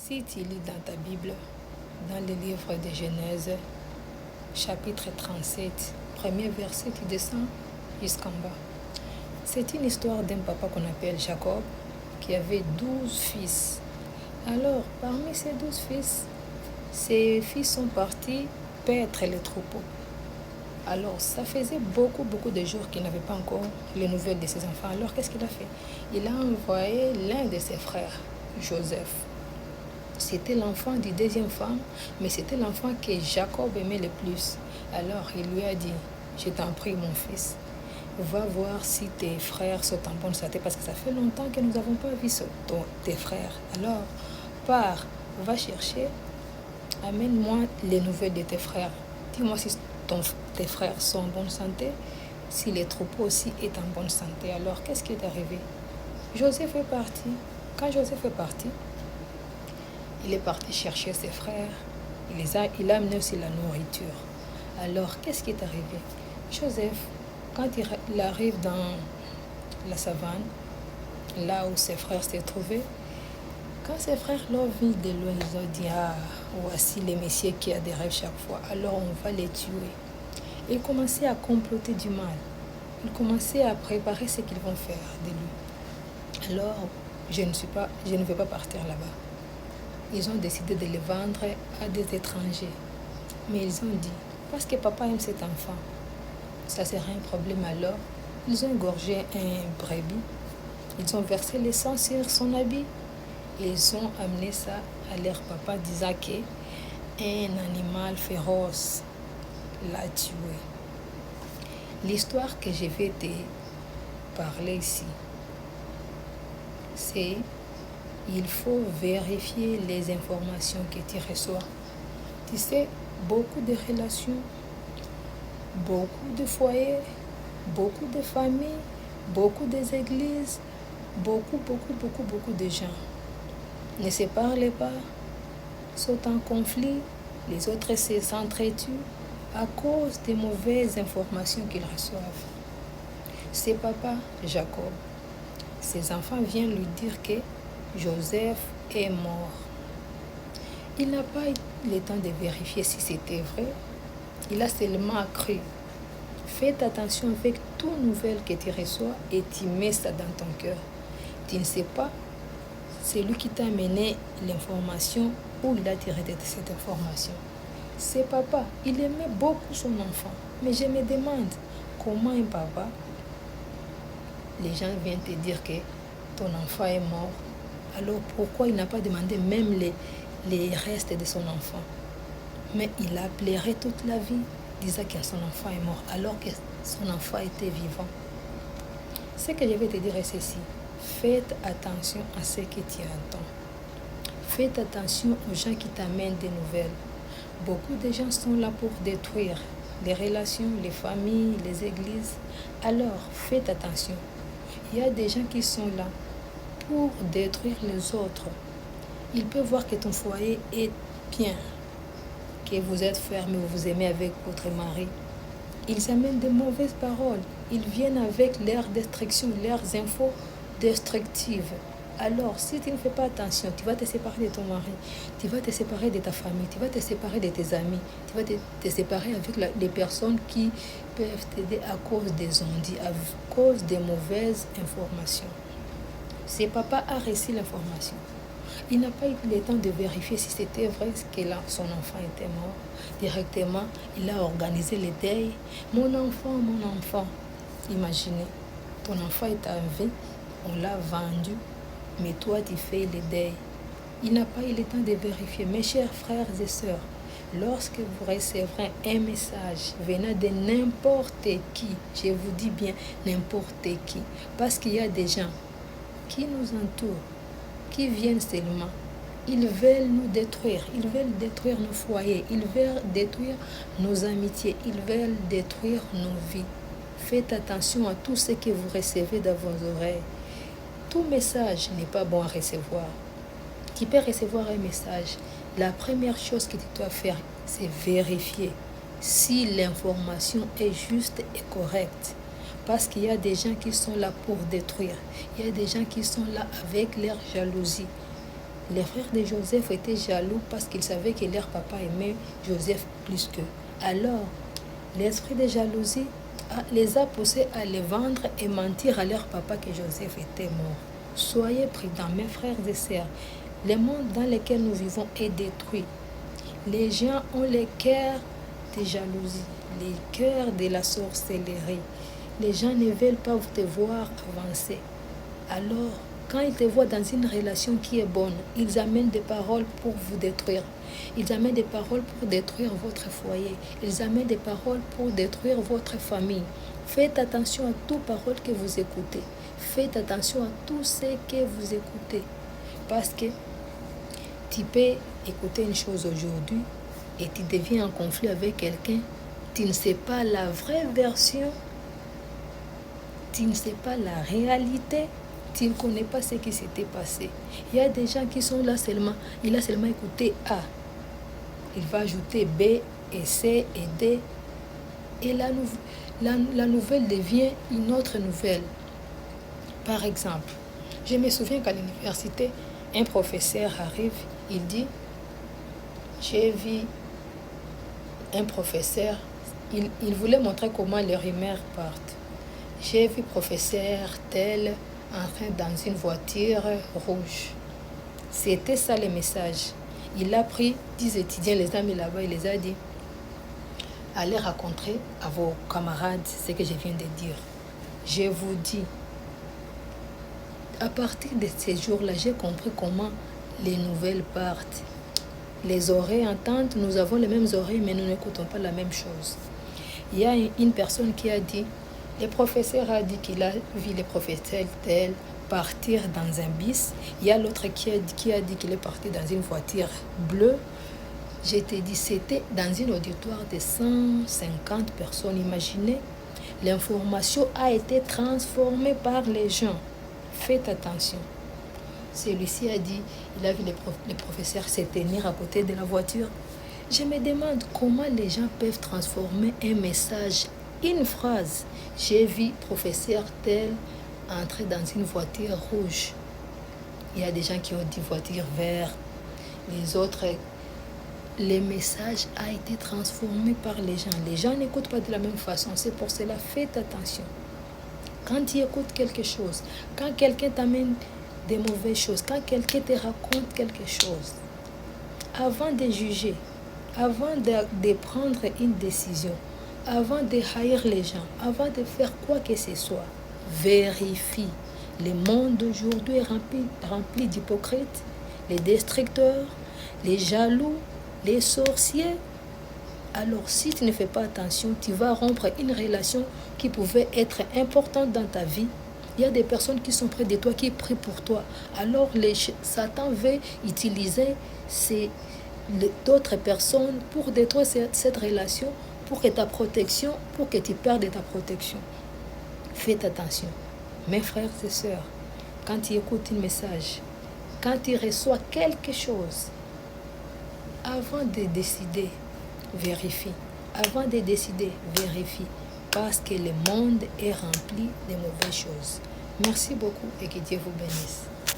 Si tu lis dans ta Bible, dans le livre de Genèse, chapitre 37, premier verset, tu descends jusqu'en bas. C'est une histoire d'un papa qu'on appelle Jacob, qui avait 12 fils. Alors, parmi ces 12 fils, ses fils sont partis paître les troupeaux. Alors, ça faisait beaucoup de jours qu'il n'avait pas encore les nouvelles de ses enfants. Alors, qu'est-ce qu'il a fait? Il a envoyé l'un de ses frères, Joseph. C'était l'enfant du deuxième femme, mais c'était l'enfant que Jacob aimait le plus. Alors, il lui a dit, je t'en prie, mon fils, va voir si tes frères sont en bonne santé, parce que ça fait longtemps que nous n'avons pas vu tes frères. Alors, pars, va chercher, amène-moi les nouvelles de tes frères. Dis-moi si tes frères sont en bonne santé, si les troupeaux aussi sont en bonne santé. Alors, qu'est-ce qui est arrivé? Joseph est parti. Quand Joseph est parti, il est parti chercher ses frères. Il a amené aussi la nourriture. Alors, qu'est-ce qui est arrivé? Joseph, quand il arrive dans la savane, là où ses frères se trouvaient, quand ses frères l'ont vu de loin, ils ont dit, ah, voici les messieurs qui a des rêves chaque fois, alors on va les tuer. Ils commençaient à comploter du mal. Ils commençaient à préparer ce qu'ils vont faire de lui. Alors, je ne vais pas partir là-bas. Ils ont décidé de le vendre à des étrangers. Mais ils ont dit, parce que papa aime cet enfant, ça sera un problème. Alors, ils ont égorgé un brebis. Ils ont versé le sang sur son habit. Et ils ont amené ça à leur papa, disant qu'un animal féroce l'a tué. L'histoire que je vais te parler ici, c'est il faut vérifier les informations que tu reçois. Tu sais, beaucoup de relations, beaucoup de foyers, beaucoup de familles, beaucoup d'églises, beaucoup de gens ne se parlent pas, sont en conflit, les autres s'entretuent à cause des mauvaises informations qu'ils reçoivent. C'est papa Jacob. Ses enfants viennent lui dire que Joseph est mort. Il n'a pas eu le temps de vérifier si c'était vrai. Il a seulement cru. Faites attention avec toute nouvelle que tu reçois et tu mets ça dans ton cœur. Tu ne sais pas, c'est lui qui t'a amené l'information ou il a tiré de cette information. C'est papa. Il aimait beaucoup son enfant. Mais je me demande comment un papa, les gens viennent te dire que ton enfant est mort. Alors pourquoi il n'a pas demandé même les restes de son enfant? Mais il a pleuré toute la vie, disant que son enfant est mort, alors que son enfant était vivant. Ce que je vais te dire est ceci. Faites attention à ce que tu entends. Faites attention aux gens qui t'amènent des nouvelles. Beaucoup de gens sont là pour détruire les relations, les familles, les églises. Alors, faites attention. Il y a des gens qui sont là pour détruire les autres. Ils peuvent voir que ton foyer est bien, que vous êtes fermé, vous vous aimez avec votre mari. Ils amènent de mauvaises paroles. Ils viennent avec leurs destructions, leurs infos destructives. Alors, si tu ne fais pas attention, tu vas te séparer de ton mari, tu vas te séparer de ta famille, tu vas te séparer de tes amis, tu vas te séparer avec les personnes qui peuvent t'aider à cause des ondits, à cause des mauvaises informations. Si papa a reçu l'information, il n'a pas eu le temps de vérifier si c'était vrai que son enfant était mort. Directement, il a organisé le deuil. Mon enfant, imaginez, ton enfant est en vie, on l'a vendu, mais toi tu fais le deuil. Il n'a pas eu le temps de vérifier. Mes chers frères et sœurs, lorsque vous recevrez un message venant de n'importe qui, je vous dis bien n'importe qui, parce qu'il y a des gens qui nous entourent, qui viennent seulement. Ils veulent nous détruire, ils veulent détruire nos foyers, ils veulent détruire nos amitiés, ils veulent détruire nos vies. Faites attention à tout ce que vous recevez dans vos oreilles. Tout message n'est pas bon à recevoir. Tu peux recevoir un message. La première chose que tu dois faire, c'est vérifier si l'information est juste et correcte. Parce qu'il y a des gens qui sont là pour détruire. Il y a des gens qui sont là avec leur jalousie. Les frères de Joseph étaient jaloux parce qu'ils savaient que leur papa aimait Joseph plus qu'eux. Alors, l'esprit de jalousie les a poussés à les vendre et mentir à leur papa que Joseph était mort. Soyez prudents, mes frères et sœurs. Le monde dans lequel nous vivons est détruit. Les gens ont les cœurs de jalousie, les cœurs de la sorcellerie. Les gens ne veulent pas te voir avancer. Alors, quand ils te voient dans une relation qui est bonne, ils amènent des paroles pour vous détruire. Ils amènent des paroles pour détruire votre foyer. Ils amènent des paroles pour détruire votre famille. Faites attention à toutes paroles que vous écoutez. Faites attention à tout ce que vous écoutez. Parce que tu peux écouter une chose aujourd'hui et tu deviens en conflit avec quelqu'un. Tu ne sais pas la vraie version. Tu ne sais pas la réalité. Tu ne connais pas ce qui s'était passé. Il y a des gens qui sont là seulement. Il a seulement écouté A. Il va ajouter B et C et D. Et la nouvelle devient une autre nouvelle. Par exemple, je me souviens qu'à l'université, un professeur arrive, il dit, j'ai vu un professeur, il voulait montrer comment les rumeurs partent. J'ai vu professeur tel entrer dans une voiture rouge. C'était ça le message. Il a pris 10 étudiants, les a mis là-bas, il les a dit, allez raconter à vos camarades ce que je viens de dire. Je vous dis, à partir de ces jours-là, j'ai compris comment les nouvelles partent. Les oreilles entendent, nous avons les mêmes oreilles, mais nous n'écoutons pas la même chose. Il y a une personne qui a dit, le professeur a dit qu'il a vu le professeur tel partir dans un bus. Il y a l'autre qui a dit qu'il est parti dans une voiture bleue. Je t'ai dit, c'était dans une auditoire de 150 personnes. Imaginez, l'information a été transformée par les gens. Faites attention. Celui-ci a dit, il a vu le professeur se tenir à côté de la voiture. Je me demande comment les gens peuvent transformer un message, une phrase. J'ai vu professeur tel entrer dans une voiture rouge. Il y a des gens qui ont dit voiture verte. Les autres, le message a été transformé par les gens. Les gens n'écoutent pas de la même façon. C'est pour cela, faites attention. Quand tu écoutes quelque chose, quand quelqu'un t'amène des mauvaises choses, quand quelqu'un te raconte quelque chose, avant de juger, avant de prendre une décision, avant de haïr les gens, avant de faire quoi que ce soit, vérifie. Le monde d'aujourd'hui est rempli d'hypocrites, les destructeurs, les jaloux, les sorciers. Alors si tu ne fais pas attention, tu vas rompre une relation qui pouvait être importante dans ta vie. Il y a des personnes qui sont près de toi, qui prient pour toi. Alors Satan veut utiliser d'autres personnes pour détruire cette relation, pour que ta protection, pour que tu perdes ta protection. Faites attention. Mes frères et sœurs, quand tu écoutes un message, quand tu reçois quelque chose, avant de décider, vérifie. Avant de décider, vérifie. Parce que le monde est rempli de mauvaises choses. Merci beaucoup et que Dieu vous bénisse.